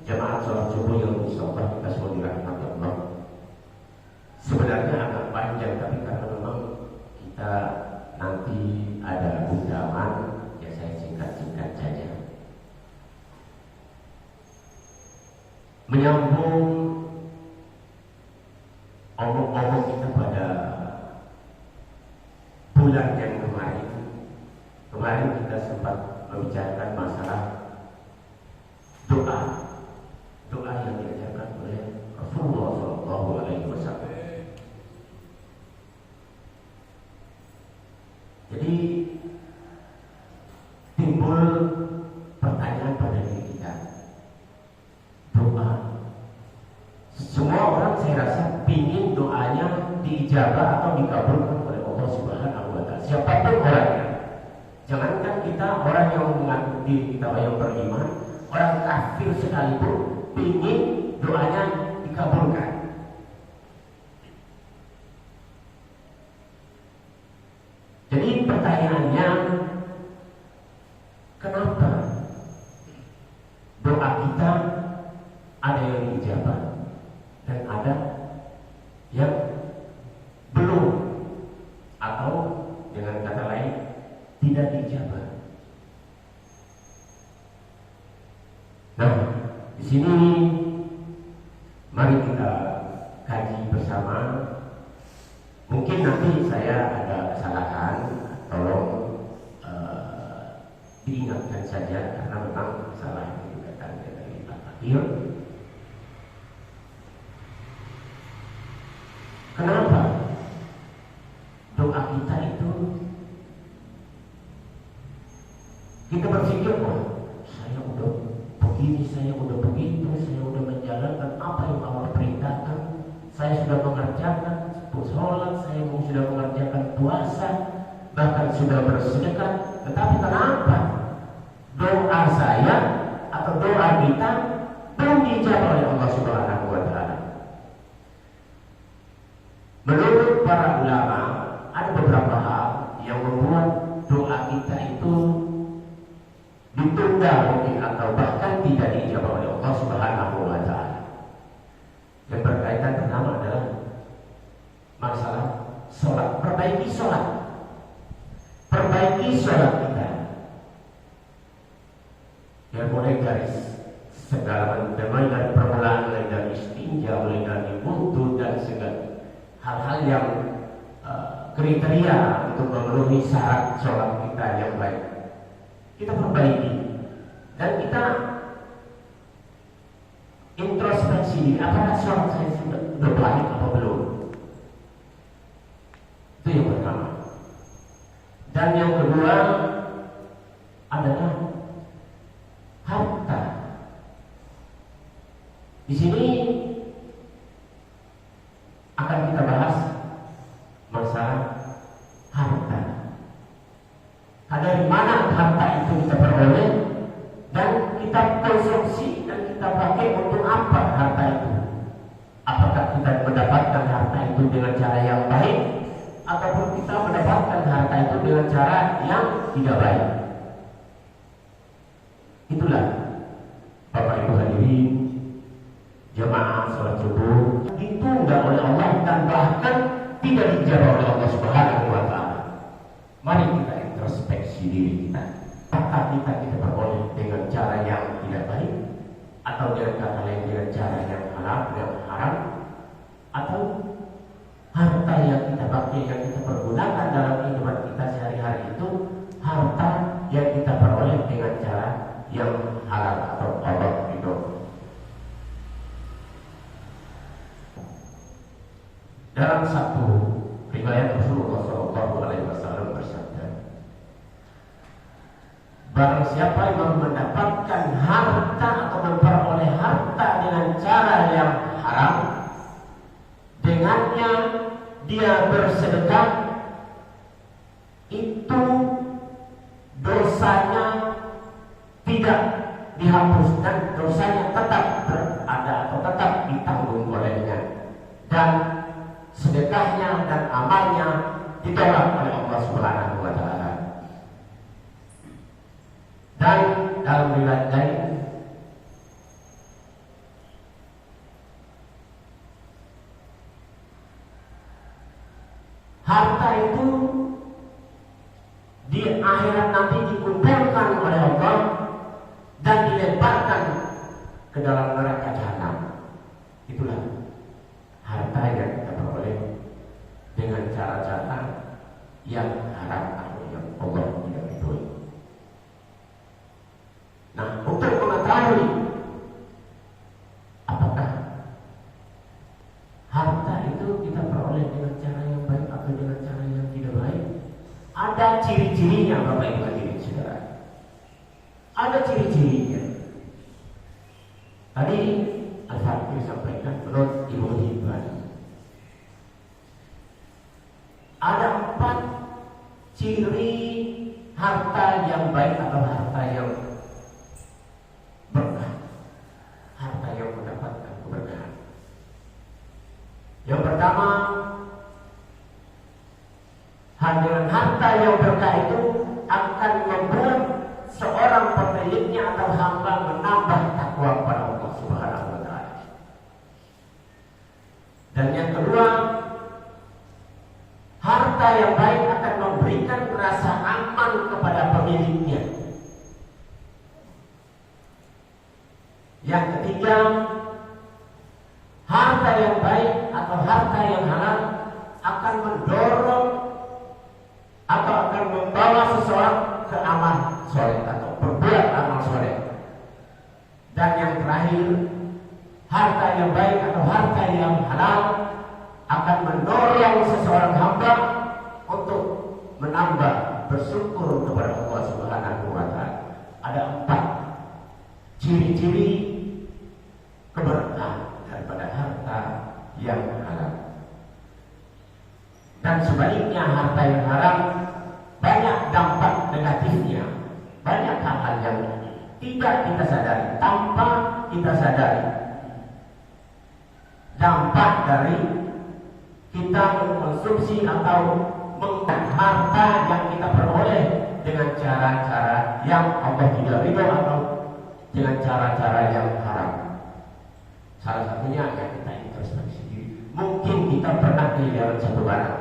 Jemaat sholat subuh yang insyaallah kita semua dirahmati Allah. Sebenarnya agak panjang, tapi karena memang kita nanti ada undangan, ya saya singkat-singkat saja. Menyambung omong-omong kita pada bulan yang kemarin kita sempat membicarakan masalah doa yang diajarkan oleh Rasulullah SAW. Jadi timbul pertanyaan pada diri kita, doa. Semua orang saya rasa pingin doanya diijabah atau dikabulkan oleh Allah Subhanahu wa Ta'ala. Siapapun orangnya. Jangankan kita orang yang mengaku diri kita yang beriman, orang kafir sekalipun ingin doanya dikabulkan. Jadi pertanyaannya, kenapa doa kita ada yang diijabah dan ada yang belum, atau dengan kata lain tidak diijabah? Nah, di sini mari kita kaji bersama. Mungkin nanti saya ada kesalahan, tolong diingatkan saja karena memang kesalahan itu datangnya dari Al-Fatih. Kenapa doa kita itu kita berpikir, saya udah begini, saya udah begitu, saya udah menjalankan apa yang Allah perintahkan, saya sudah mengerjakan sholat, saya sudah mengerjakan puasa, bahkan sudah bersedekah, tetapi kenapa doa saya atau doa kita belum dijawab oleh Allah Subhanahu wa Ta'ala? Menurut para ulama, ada beberapa hal yang membuat doa kita itu ditunda mungkin atau bahkan tidak dijawab oleh Allah Subhanahu wa Ta'ala. Yang berkaitan pertama adalah masalah sholat. Perbaiki sholat kita. Ya, mulai dari segala, mulai dari permulaan, mulai dari istinja, mulai dari wudu dan segala hal-hal yang kriteria untuk memenuhi syarat sholat kita yang baik, kita perbaiki dan kita introspeksi, apakah sholat saya sudah baik atau belum? Itu yang pertama. Dan yang kedua adalah harta. Di sini akan kita bahas masalah harta. Dari mana harta itu kita peroleh dan kita konsumsi dan kita pakai untuk apa harta itu? Apakah kita mendapatkan harta itu dengan cara yang baik, ataupun kita mendapatkan harta itu dengan cara yang tidak baik? Itulah Bapak Ibu hadirin jemaah sholat subuh ditunda oleh Allah dan bahkan tidak dijawab oleh Allah Subhanahu wa Ta'ala. Mari kita introspeksi diri kita. Apakah kita peroleh dengan cara yang tidak baik, atau dengan kata lain dengan cara yang haram, atau harta yang kita pakai, yang kita pergunakan dalam kehidupan kita sehari-hari itu harta yang kita peroleh dengan cara yang halal atau halal itu. Dalam satu riwayat Rasulullah SAW bersabda, barang siapa yang mendapatkan harta atau memperoleh harta dengan cara yang haram, dengannya dia bersedekah, itu dosanya tidak dihapus dan dosanya tetap berada atau tetap ditanggung olehnya, dan sedekahnya dan amalnya ditolak oleh Allah Subhanahu wa Ta'ala. Dan dalam riwayat lain harta itu di akhirat nanti dikumpulkan oleh Allah dan dilemparkan ke dalam neraka jahanam. Itulah harta yang kita peroleh dengan cara-cara yang haram atau yang Allah tidak ridhoi. Nah, untuk mengetahui apakah harta itu kita peroleh dengan cara yang baik atau dengan cara yang tidak baik, ada ciri-cirinya, Bapak Ibu hadirin saudara. Ada ciri-cirinya. Tadi Al-Fatih sampaikan menurut Ibnu Hibban ada 4 ciri harta yang baik atau harta yang berkah, harta yang mendapatkan keberkahan. Yang pertama, dengan harta yang berkah itu akan membuat seorang pemiliknya atau hamba menambah takwa kepada Allah Subhanahu wa taala. Dan yang kedua, harta yang baik akan memberikan rasa aman kepada pemiliknya. Yang ketiga, harta yang baik atau harta yang halal akan mendorong atau akan membawa seseorang ke amal soleh atau berbuat amal soleh. Dan yang terakhir, harta yang baik atau harta yang halal akan mendorong seseorang hamba untuk menambah bersyukur kepada Allah Subhanahu wa taala. Ada 4 ciri-ciri keberkahan daripada harta yang halal. Dan sebaliknya, harta yang haram banyak dampak negatifnya, banyak hal-hal yang tidak kita sadari, tanpa kita sadari. Dampak dari kita mengkonsumsi atau menggunakan harta yang kita peroleh dengan cara-cara yang Allah tidak ridho atau dengan cara-cara yang haram. Salah satunya yang kita introspeksi diri. Mungkin kita pernah kehilangan satu barang.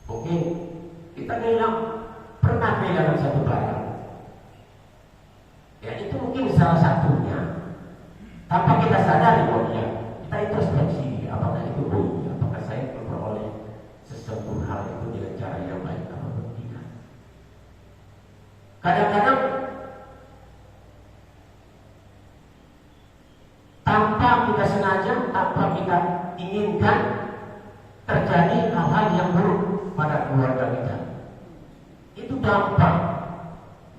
Mungkin kita pernah kehilangan satu barang. Ya, itu mungkin salah satunya. Tanpa kita sadari bahwa ya, kita introspeksi apakah itu baik, apakah saya memperoleh sesuatu hal itu dengan cara yang baik atau tidak. Kadang-kadang tanpa kita sengaja, tanpa kita inginkan, terjadi hal-hal yang buruk pada keluarga kita. Itu dampak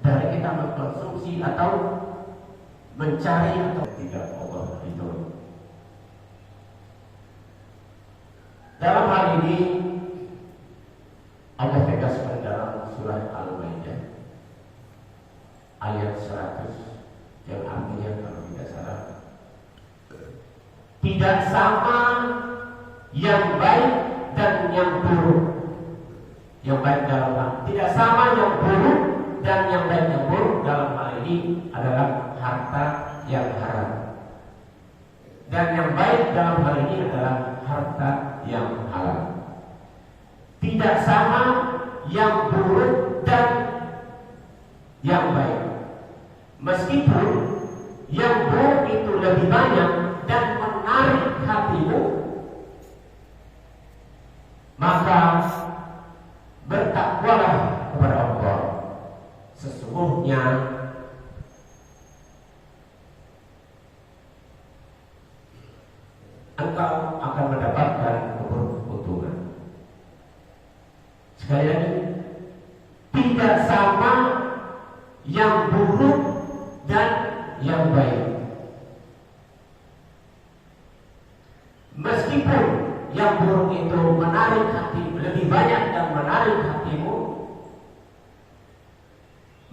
dari kita mengkonsumsi atau mencari atau tidak Allah itu. Dalam hal ini Allah tegaskan dalam surah Al-Maidah ayat 100 yang artinya kalau tidak salah, tidak sama yang baik dan yang buruk. Yang baik dalam hal tidak sama yang buruk dan yang baik yang buruk dalam hal ini adalah harta yang haram. Dan yang baik dalam hal ini adalah harta yang halal. Tidak sama yang buruk dan yang baik. Meskipun yang buruk itu lebih banyak dan menarik hatimu, maka bertakwalah kepada Allah. Sesungguhnya engkau akan mendapatkan keberuntungan. Sekali lagi, tidak sama yang buruk dan yang baik. Meskipun yang buruk itu menarik hati, lebih banyak dan menarik hatimu,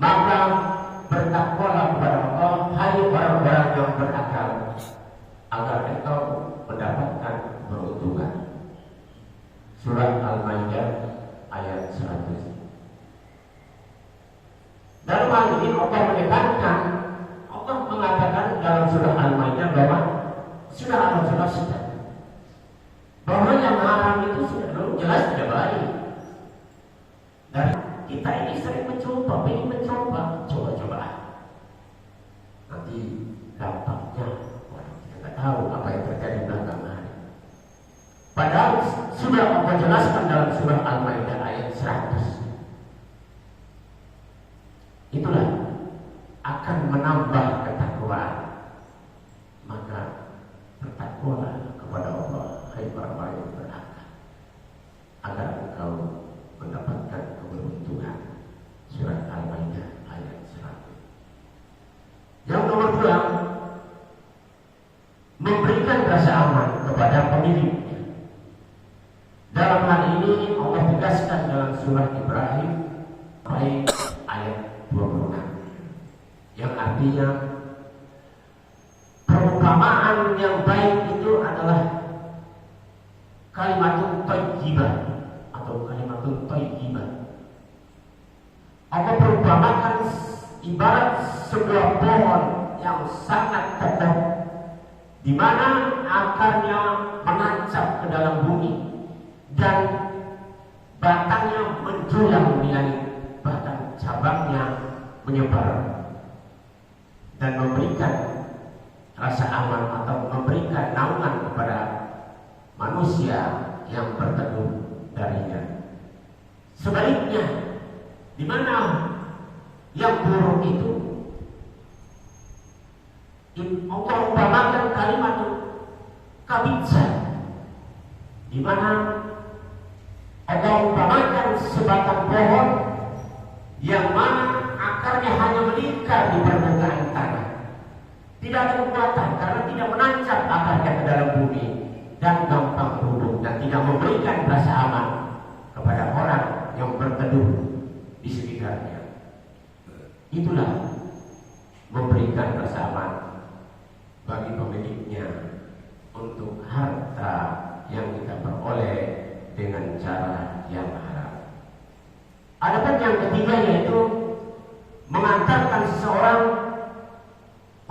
maka bertakwalah kepada Allah, hai orang-orang yang berakal, agar engkau mendapatkan keberuntungan. Surah Al-Maidah ayat 100. Dalam hal ini Allah menekankan, Allah mengatakan dalam surah Al-Maidah bahwa sudah Allah jelaskan bahwa yang haram itu sudah jelas tidak baik. dampaknya kita nggak tahu apa yang terjadi belakangan hari. Padahal sudah Allah jelaskan dalam surah Al-Maidah ayat 100. Itulah akan menambah ketakwaan. Maka bertakwalah kepada Allah, hai para yang berakal, agar engkau mendapatkan keberuntungan. Surat Al-Maidah ayat 100. Yang nomor 2, memberikan rasa aman kepada pemiliknya. Dalam hal ini Allah tegaskan dalam surah Ibrahim ayat 26, yang artinya perumpamaan yang baik itu adalah kalimatun thayyibah atau kalimatun thayyibah. Allah perumpamakan ibarat sebuah pohon yang sangat kokoh, di mana akarnya menancap ke dalam bumi dan batangnya menjulang di langit, bahkan cabangnya menyebar dan memberikan rasa aman atau memberikan naungan kepada manusia yang berteduh darinya. Sebaliknya, di mana yang buruk itu Allah umpamakan kalimat kabitsa, di mana Allah umpamakan sebatang pohon yang mana akarnya hanya melingkar di permukaan tanah, tidak ada kekuatan karena tidak menancap akarnya ke dalam bumi dan gampang rubuh dan tidak memberikan rasa aman kepada orang yang berteduh di sekitarnya. Itulah memberikan rasa aman bagi pemiliknya untuk harta yang kita peroleh dengan cara yang haram. Adapun yang ketiga yaitu mengantarkan seseorang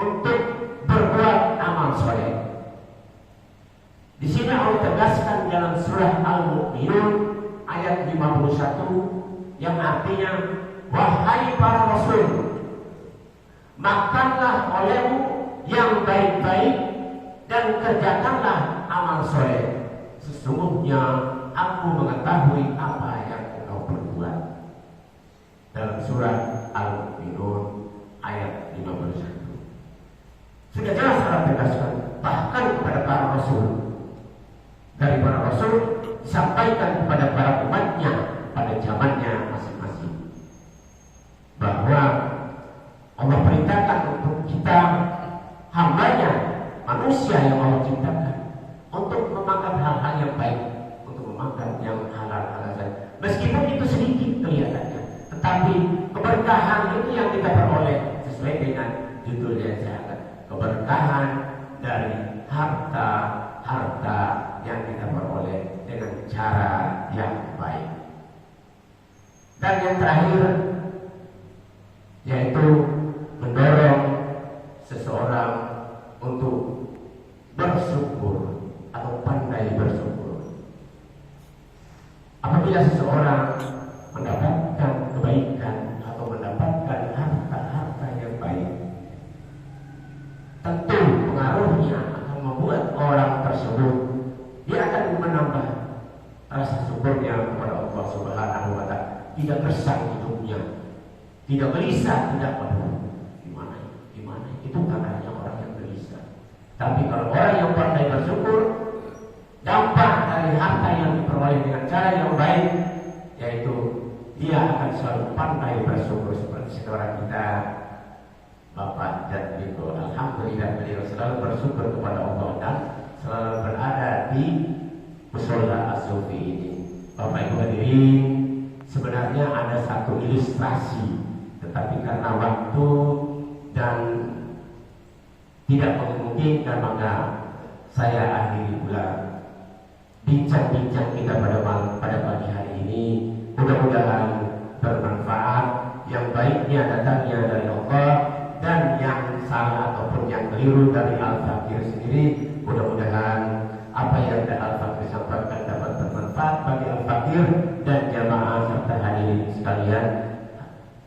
untuk berbuat amal soleh. Di sini Allah tegaskan dalam surah Al-Mu'minun ayat 51 yang artinya, wahai para rasul, makanlah olehmu yang baik-baik dan kerjakanlah amal soleh. Sesungguhnya aku mengetahui apa yang engkau perbuat. Dalam surah Al-Mu'minun ayat 51. Sudah jelas Allah tegaskan, bahkan kepada para rasul. Dari para rasul disampaikan kepada para umatnya pada zamannya masing-masing, bahwa Allah perintahkan untuk kita, hambanya, manusia yang Allah ciptakan, untuk memakan hal-hal yang baik, untuk memakan yang halal-halal saja. Meskipun itu sedikit kelihatannya, tetapi keberkahan itu yang kita peroleh sesuai dengan judulnya saya, keberkahan dari harta yang kita peroleh dengan cara yang baik. Dan yang terakhir yaitu mendorong seseorang untuk bersyukur atau pandai bersyukur. Apabila seseorang mendapatkan kebaikan atau mendapatkan harta yang baik, tentu pengaruhnya akan membuat orang tersebut dia akan menambah rasa syukurnya kepada Allah Subhanahu wa Ta'ala. Tidak gersang hidupnya, tidak gelisah, tidak gimana itu tandanya orang yang gelisah. Tapi kalau orang yang pandai bersyukur, dampak dari harta yang diperoleh dengan cara yang baik, yaitu dia akan selalu pandai bersyukur. Seperti seorang kita, Bapak Jadwiko, alhamdulillah beliau selalu bersyukur kepada Allah dan selalu berada di musola As-Sufi ini. Bapak Ibu hadirin, sebenarnya ada satu ilustrasi, tetapi karena waktu dan tidak memungkinkan, maka saya akhiri pula bincang-bincang kita pada pagi hari ini. Mudah-mudahan bermanfaat. Yang baiknya datangnya dari Allah, dan yang salah ataupun yang keliru dari Al-Fakir sendiri, mudah-mudahan apa yang Al-Fakir sampaikan dapat bermanfaat bagi Al-Fakir dan jamaah serta hadirin sekalian.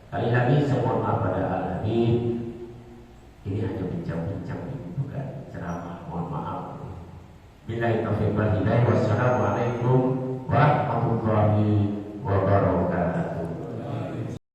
Kali lagi saya mohon maaf pada Al-Habib, ini hanya bincang taufiq wal hidayah. Wassalamualaikum warahmatullahi wabarakatuh.